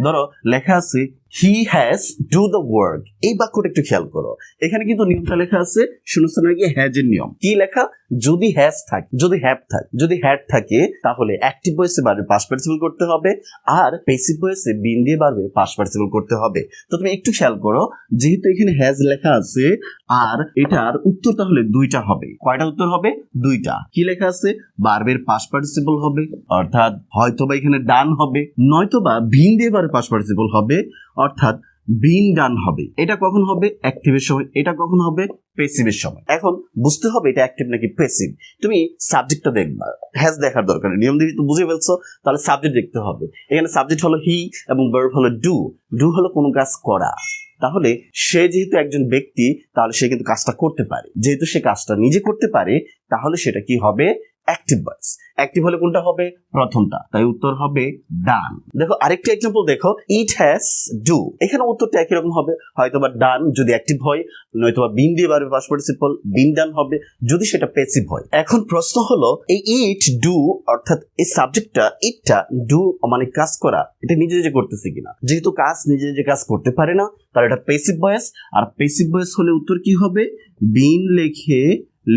ধরো লেখা আছে he has do the work, এই বাক্যটা একটু খেয়াল করো। এখানে কিন্তু নিয়মটা লেখা আছে শূন্যস্থানে গিয়ে হ্যাজ এর নিয়ম। কি লেখা? যদি হ্যাজ থাকে, যদি হ্যাভ থাকে, যদি হ্যাড থাকে তাহলে অ্যাক্টিভ ভয়েসে বারবে পাস্ট পার্টিসিপল করতে হবে, আর প্যাসিভ ভয়েসে বিন দিয়ে বারবে পাস্ট পার্টিসিপল করতে হবে। তো তুমি একটু খেয়াল করো, যেহেতু এখানে হ্যাজ লেখা আছে আর এটার উত্তর তাহলে দুইটা হবে। কয়টা উত্তর হবে? দুইটা। কি লেখা আছে? বারবের পাস্ট পার্টিসিপল হবে, অর্থাৎ হয়তোবা এখানে ডান হবে, নয়তোবা বিন দিয়ে বারবে পাস্ট পার্টিসিপল হবে, অর্থাৎ বিন ডান হবে। এটা কখন হবে? অ্যাক্টিভের সময়। এটা কখন হবে? প্যাসিভের সময়। এখন বুঝতে হবে এটা অ্যাক্টিভ নাকি প্যাসিভ। তুমি সাবজেক্টটা দেখবা, হ্যাজ দেখার দরকার নেই, নিয়ম দিয়ে তো বুঝে ফেলছো, তাহলে সাবজেক্ট দেখতে হবে। এখানে সাবজেক্ট হলো হি এবং ভার্ব হলো ডু। ডু হলো কোনো কাজ করা, তাহলে সে যেহেতু একজন ব্যক্তি তাহলে সে কিন্তু কাজটা করতে পারে। যেহেতু সে কাজটা নিজে করতে পারে তাহলে সেটা কি হবে? Active voice. অ্যাক্টিভ হলে কোনটা হবে? প্রথমটা, তাই উত্তর হবে ডান। দেখো আরেকটা এক্সাম্পল দেখো, ইট হ্যাজ ডু। এখানে উত্তরটা একই রকম হবে, হয়তোবা ডান যদি অ্যাক্টিভ হয়, নয়তোবা বিন দিয়ে বারবে পাস্ট পার্টিসিপল, বিন ডান হবে যদি সেটা প্যাসিভ হয়। এখন প্রশ্ন হলো এই ইট ডু অর্থাৎ এই সাবজেক্টটা ইটটা ডু মানে কাজ করা, এটা নিজে নিজে করতেছে কিনা। যেহেতু কাজ নিজে নিজে কাজ করতে পারে না তাহলে এটা প্যাসিভ ভয়েস, আর প্যাসিভ ভয়েস হলে উত্তর কি হবে? বিন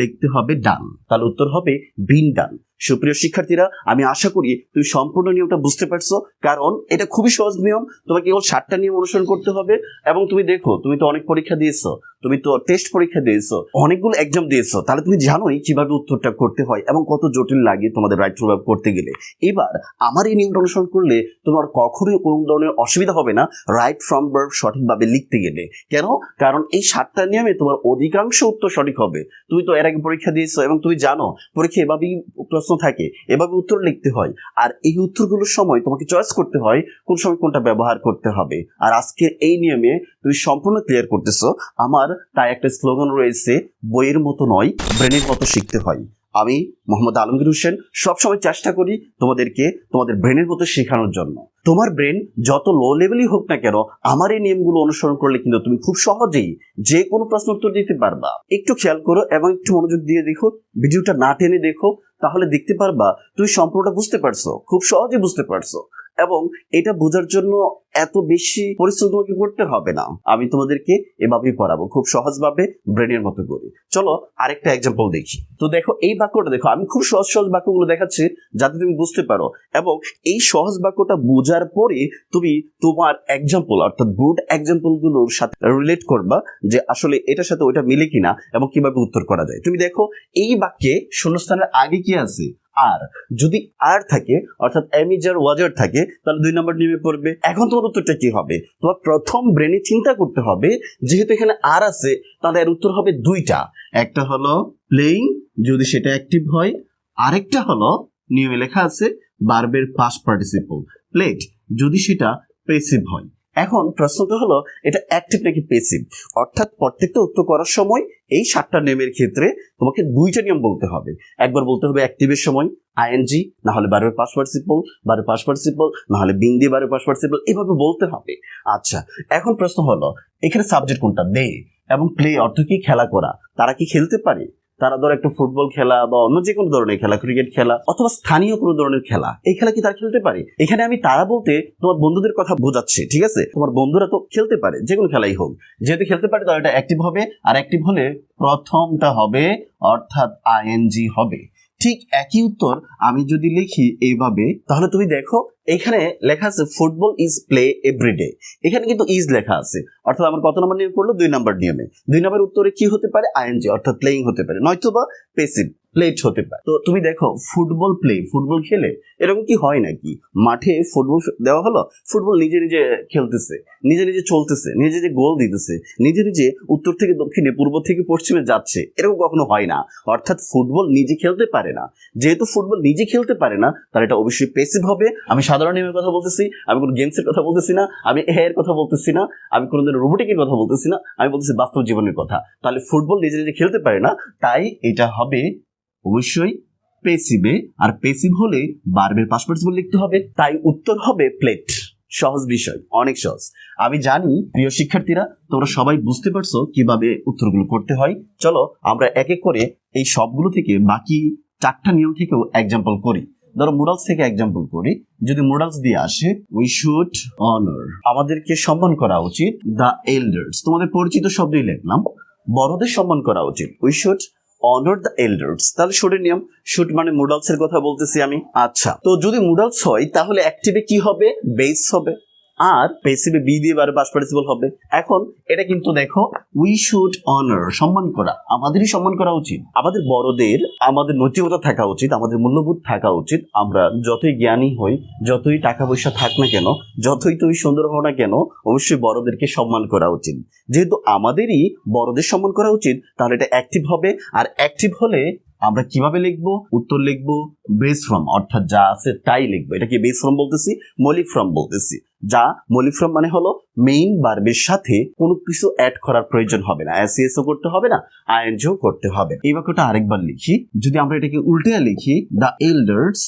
লিখতে হবে ডান, তাহলে উত্তর হবে বিন ডান। সুপ্রিয় শিক্ষার্থীরা, আমি আশা করি তুমি সম্পূর্ণ নিয়মটা বুঝতে পারছো, কারণ এটা খুবই সহজ নিয়ম। তোমাকে কেবল 7টা নিয়ম অনুসরণ করতে হবে। এবং তুমি দেখো, তুমি তো অনেক পরীক্ষা দিয়েছো, তুমি তো টেস্ট পরীক্ষা দিয়েছো, অনেকগুলো এক্সাম দিয়েছো, তাহলে তুমি জানোই কিভাবে উত্তরটা করতে হয় এবং কত জটিল লাগে তোমাদের রাইট টু ভার্ব করতে গেলে। এবার আমার এই নিয়মটা অনুসরণ করলে তোমার কখনোই কোনো ধরনের অসুবিধা হবে না রাইট ফ্রম ভার্ব সঠিকভাবে লিখতে গেলে। কেন? কারণ এই 7টা নিয়মে তোমার অধিকাংশ উত্তর সঠিক হবে। তুমি তো এর আগে পরীক্ষা দিয়েছো এবং তুমি জানো পরীক্ষা এভাবেই প্রশ্ন থাকে, এভাবে উত্তর লিখতে হয়। আর এই উত্তরগুলোর সময় তোমাকে চয়েস করতে হয় কোন সময় কোনটা ব্যবহার করতে হবে। আর আজকে এই নিয়মে তুমি সম্পূর্ণ ক্লিয়ার করতেছো। আমার তাই একটা স্লোগান রয়েছে, বইয়ের মতো নয় ব্রেনের মতো শিখতে হয়। আমি মোহাম্মদ আলমগীর হোসেন সবসময় চেষ্টা করি তোমাদেরকে তোমাদের ব্রেনের মতো শেখানোর জন্য। তোমার ব্রেন যত লো লেভেলই হোক না কেন, আমার এই নিয়মগুলো অনুসরণ করলে কিন্তু তুমি খুব সহজেই যে কোনো প্রশ্ন উত্তর দিতে পারবা। একটু খেয়াল করো এবং একটু মনোযোগ দিয়ে দেখো, ভিডিওটা না টেনে দেখো, তাহলে দেখতে পারবা তুমি সম্পূর্ণটা বুঝতে পারছো, খুব সহজে বুঝতে পারছো। এবং এটা বোঝার জন্য এত বেশি পরিশ্রম তোমাকে করতে হবে না। আমি তোমাদেরকে এভাবেই পড়াবো, খুব সহজভাবে ব্রেনের মতো করে। চলো আরেকটা এক্সাম্পল দেখি। তো দেখো এই বাক্যটা দেখো, আমি খুব সহজ সহজ বাক্যগুলো দেখাচ্ছি যাতে তুমি বুঝতে পারো, এবং এই সহজ বাক্যটা বোঝার পরে তুমি তোমার এক্সাম্পল অর্থাৎ বুট এক্সাম্পল গুলোর সাথে রিলেট করবা যে আসলে এটার সাথে ওইটা মিলে কিনা এবং কিভাবে উত্তর করা যায়। তুমি দেখো এই বাক্যে শূন্যস্থানের আগে কি আছে? আর। যদি আর থাকে অর্থাৎ এমিজার ওয়াজার থাকে তাহলে 2 নম্বর নিয়মে পড়বে। এখন তোমার উত্তরটা কি হবে? তোমার প্রথম ব্রেনে চিন্তা করতে হবে, যেহেতু এখানে আর আছে তাহলে এর উত্তর হবে দুইটা। একটা হলো প্লেইং যদি সেটা অ্যাক্টিভ হয়, আরেকটা হলো নিয়মে লেখা আছে ভার্বের পাস্ট পার্টিসিপল প্লেড যদি সেটা প্যাসিভ হয়। এখন প্রশ্নটা হলো এটা অ্যাক্টিভ নাকি প্যাসিভ, অর্থাৎ প্রত্যেকটা উত্তর করার সময় এই 7টা নিয়মের ক্ষেত্রে তোমাকে 2টা নিয়ম বলতে হবে। একবার বলতে হবে অ্যাক্টিভের সময় আইএনজি, না হলে ভার্বের পাস্ট পার্টিসিপল, না হলে বিন দিয়ে ভার্বের পাস্ট পার্টিসিপল, এভাবে বলতে হবে। আচ্ছা, এখন প্রশ্ন হলো এখানে সাবজেক্ট কোনটা? দে এবং প্লে অর্থ কি? খেলা করা। তারা কি খেলতে পারে? তারা ধরো একটা ফুটবল খেলা বা অন্য যে কোনো ধরনের খেলা, ক্রিকেট খেলা অথবা স্থানীয় কোনো ধরনের খেলা, এই খেলা কি তারা খেলতে পারে? এখানে আমি তারা বলতে তোমার বন্ধুদের কথা বোঝাচ্ছি, ঠিক আছে? তোমার বন্ধুরা তো খেলতে পারে, যে কোনো খেলাই হোক, যেহেতু খেলতে পারে তাহলে এটা অ্যাক্টিভ হবে, আর অ্যাক্টিভ হলে প্রথমটা হবে অর্থাৎ আইএনজি হবে। ঠিক একই উত্তর আমি যদি লিখি এইভাবে, তাহলে তুমি দেখো এখানে লেখা আছে ফুটবল ইজ প্লে এভরিডে, এখানে কিন্তু ইজ লেখা আছে, অর্থাৎ আমার কত নম্বর নিয়ম পড়লো? 2 নম্বর নিয়মে। 2 নম্বর উত্তরে কি হতে পারে? আইএনজি অর্থাৎ প্লেইং হতে পারে, নয়তোবা প্যাসিভ প্লেড হতে পারে। তো তুমি দেখো ফুটবল খেলে এরকম কি হয় নাকি? মাঠে ফুটবল দেওয়া হলো, ফুটবল নিজে নিজে খেলতেছে, নিজে নিজে চলতেছে, নিজে নিজে গোল দিতেছে, নিজে নিজে উত্তর থেকে দক্ষিণে, পূর্ব থেকে পশ্চিমে যাচ্ছে, এরকম কখনো হয় না। অর্থাৎ ফুটবল নিজে খেলতে পারে না। যেহেতু ফুটবল নিজে খেলতে পারে না তাহলে এটা অবশ্যই প্যাসিভ হবে। আমি সাধারণ নিয়মের কথা বলতেছি, আমি কোনো গেমসের কথা বলতেছি না, আমি এর কথা বলতেছি না, আমি কোনো ধরনের রোবোটিকের কথা বলতেছি না, আমি বলতেছি বাস্তব জীবনের কথা। তাহলে ফুটবল নিজে নিজে খেলতে পারে না, তাই এটা হবে অবশ্যই প্যাসিভে। আর প্যাসিভ হলে ভার্বের পাস্ট পার্টিসিপল লিখতে হবে, তাই উত্তর হবে প্লেট। সহজ বিষয়, অনেক সহজ। আমি জানি প্রিয় শিক্ষার্থীরা তোমরা সবাই বুঝতে পারছো কিভাবে উত্তরগুলো করতে হয়। চলো আমরা এক এক করে এই সবগুলো থেকে বাকি 4টা নিয়ম থেকেও এক্সাম্পল করি। ধরো মুডালস থেকে এক্সাম্পল করি, যদি মুডালস দিয়ে আসে উই শুড অনার, আমাদেরকে সম্মান করা উচিত দ্য এল্ডার্স, তোমাদের পরিচিত শব্দই লিখলাম, বড়দের সম্মান করা উচিত, we should honour the elders. তাহলে শুডের নিয়ম, শুড মানে মুডালস এর কথা বলতেছি আমি। আচ্ছা, তো যদি মুডালস হয় তাহলে অ্যাক্টিভে কি হবে, বেস হবে, আর পেসিভে বি দিয়ে বারে পাস্ট পার্টিসিপল হবে। এখন এটা কিন্তু দেখো উই শুড অনার, সম্মান করা, আমাদেরই সম্মান করা উচিত, আমাদের বড়দের আমাদের নৈতিকতা থাকা উচিত, আমাদের মূল্যবোধ থাকা উচিত। আমরা যতই জ্ঞানী হই, যতই টাকা পয়সা থাক না কেন, যতই তুই সুন্দর হও না কেন, অবশ্যই বড়দেরকে সম্মান করা উচিত। যেহেতু আমাদেরই বড়দের সম্মান করা উচিত, তাহলে এটা অ্যাক্টিভ হবে। আর অ্যাক্টিভ হলে আমরা কিভাবে লিখবো, উত্তর লিখবো বেস ফ্রম, অর্থাৎ যা আছে তাই লিখবো। এটা কি বেস ফ্রম বলতেছি, মৌলিক ফর্ম বলতেছি। যা মৌলিক ফর্ম মানে হলো মেইন ভার্বের সাথে কোনো কিছু অ্যাড করার প্রয়োজন হবে না, এসইএসও করতে হবে না, আইএনজিও করতে হবে। এই বাক্যটা আরেকবার লিখি, যদি আমরা এটাকে উল্টে লিখি, দ্য এল্ডার্স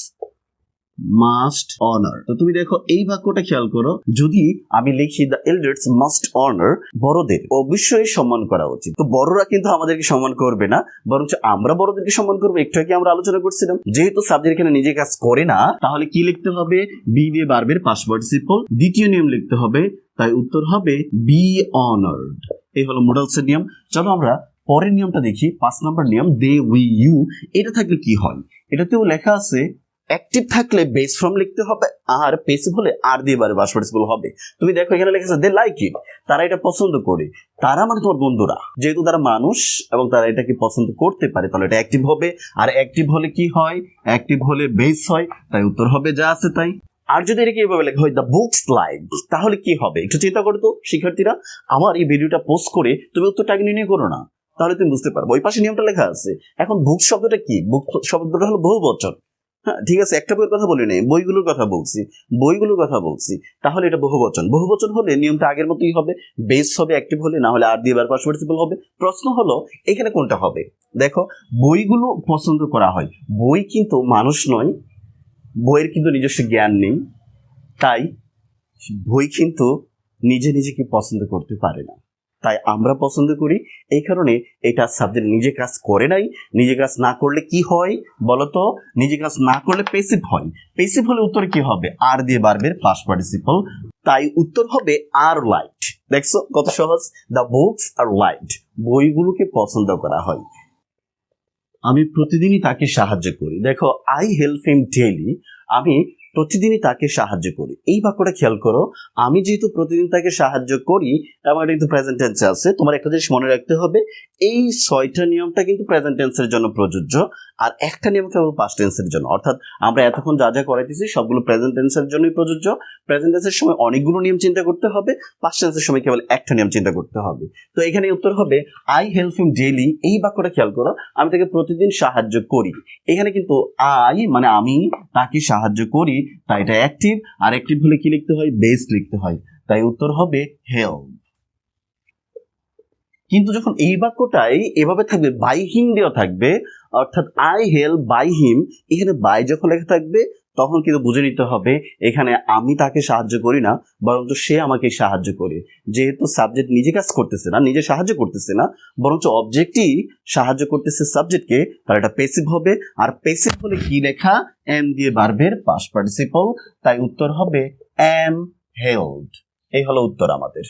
মাস্ট অনার। তো তুমি দেখো এই বাক্যটা খেয়াল করো, যদি আমি লিখি দ্য এল্ডার্স মাস্ট অনার, বড়দের অবশ্যই সম্মান করা উচিত। তো বড়রা কিন্তু আমাদেরকে সম্মান করবে না, বরঞ্চ আমরা বড়দেরকে সম্মান করবো। একটু আগে আমরা আলোচনা করছিলাম, যেহেতু সাবজেক্ট এখানে নিজে কাজ করে না, তাহলে কি লিখতে হবে, বি দিয়ে ভার্বের পাস্ট পার্টিসিপল, দ্বিতীয় নিয়ম লিখতে হবে, তাই উত্তর হবে বি অনার্ড। এই হলো মুডালসের নিয়ম। চলো আমরা পরের নিয়মটা দেখি, 5 নম্বর নিয়ম, দে উই ইউ। এটা থাকলে কি হয়, এটাতেও লেখা আছে অ্যাক্টিভ থাকলে বেস ফর্ম লিখতে হবে, আর পেসিভ হলে আর দিয়ে বারে পাস্ট পার্টিসিপল হবে। তুমি দেখো এখানে লেখা আছে দে লাইক ইট, তারা এটা পছন্দ করে। তারা মানে তোমার বন্ধুরা, যেহেতু তারা মানুষ এবং তারা এটাকে পছন্দ করতে পারে, তাহলে এটা অ্যাক্টিভ হবে। আর অ্যাক্টিভ হলে কি হয়, অ্যাক্টিভ হলে বেস হয়, তাই উত্তর হবে যা আছে তাই। আর যদি এটাকে এভাবে লেখা হয় দ্য বুকস লাইক, তাহলে কি হবে, একটু চিন্তা করো তো শিক্ষার্থীরা। আমার এই ভিডিওটা পোস্ট করে তুমি উত্তরটা আগে নির্ণয় করো না, তাহলে তুমি বুঝতে পারবো। ওই পাশে নিয়মটা লেখা আছে। এখন বুক শব্দটা কি, বুক শব্দটা হলো বহুবচন। হ্যাঁ ঠিক আছে, একটা বইয়ের কথা বলি নাই, বইগুলোর কথা বলছি, বইগুলোর কথা বলছি। তাহলে এটা বহুবচন, বহুবচন হলে নিয়মটা আগের মতোই হবে, বেস হবে অ্যাক্টিভ হলে, না হলে আর দিয়ে বার পাস্ট পার্টিসিপল হবে। প্রশ্ন হলো এখানে কোনটা হবে। দেখো বইগুলো পছন্দ করা হয়, বই কিন্তু মানুষ নয়, বইয়ের কিন্তু নিজস্ব জ্ঞান নেই, তাই বই কিন্তু নিজে নিজেকে পছন্দ করতে পারে না, তাই আমরা পছন্দ করি। এই কারণে এটা সাবজেক্ট নিজে কাজ করে নাই। নিজে কাজ না করলে কি হয় বলতো, নিজে কাজ না করলে পেসিভ হয়। পেসিভ হলে উত্তর কি হবে, আর দিয়ে ভার্বের পাস্ট পার্টিসিপল, তাই উত্তর হবে আর লাইট। দেখছো কত সহজ, দ্য বুকস আর লাইট, বইগুলোকে পছন্দ করা হয়। আমি প্রতিদিনই তাকে সাহায্য করি। দেখো আই হেল্প হিম ডেইলি, আমি প্রতিদিনই তাকে সাহায্য করি। এই বাক্যটা খেয়াল করো, আমি যেহেতু প্রতিদিন তাকে সাহায্য করি এবং এটা কিন্তু প্রেজেন্ট টেন্সে আছে, তোমার একটা জিনিস মনে রাখতে হবে, এই 6টা নিয়মটা কিন্তু প্রেজেন্ট টেন্সের জন্য প্রযোজ্য, আর একটা নিয়ম কেবল পাস্ট টেন্সের জন্য। অর্থাৎ আমরা এতক্ষণ যা যা করাইতেছি সবগুলো প্রেজেন্ট টেন্সের জন্যই প্রযোজ্য। প্রেজেন্ট টেন্সের সময় অনেকগুলো নিয়ম চিন্তা করতে হবে, পাস্ট টেন্সের সময় কেবল একটা নিয়ম চিন্তা করতে হবে। তো এখানে উত্তর হবে আই হেল্প হিম ডেইলি। এই বাক্যটা খেয়াল করো, আমি তাকে প্রতিদিন সাহায্য করি। এখানে কিন্তু আই মানে আমি তাকে সাহায্য করি, তাই এটা অ্যাক্টিভ, আর অ্যাক্টিভ হলে কি লিখতে হয়, বেস লিখতে হয়, তাই উত্তর হবে হেল্প। কিন্তু যখন এই বাক্যটাই এভাবে থাকবে, বাই হিম দেওয়া থাকবে, অর্থাৎ আই হেল্প বাই হিম, এখানে বাই যখন লেখা থাকবে তখন কিন্তু বুঝে নিতে হবে এখানে আমি তাকে সাহায্য করি না, বরঞ্চ সে আমাকে সাহায্য করে। যেহেতু সাবজেক্ট নিজে কাজ করতেছে না, নিজে সাহায্য করতেছে না, বরঞ্চ অবজেক্টই সাহায্য করতেছে সাবজেক্টকে, তাহলে এটা পেসিভ হবে। আর পেসিভ হলে কি লেখা, এম দিয়ে ভার্বের পাস্ট পার্টিসিপল, তাই উত্তর হবে এম হেল্পড। এই হলো উত্তর আমাদের।